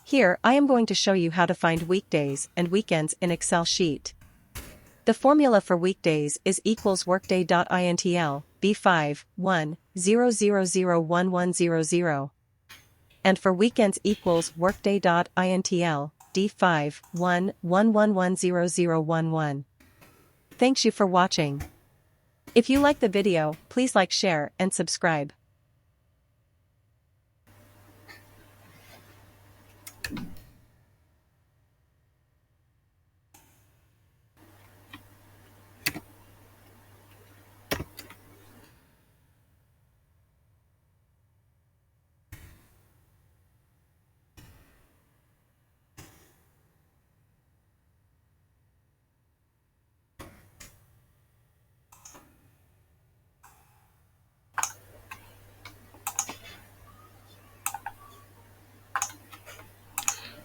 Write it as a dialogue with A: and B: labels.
A: Here I am going to show you how to find weekdays and weekends in Excel sheet. The formula for weekdays is equals workday.intl B5 1 0 0 0 1 1 0 0. And for weekends equals workday.intl D5 1 1 1 1 0 0 1 1. Thanks you for watching. If you like the video, please like, share, and subscribe.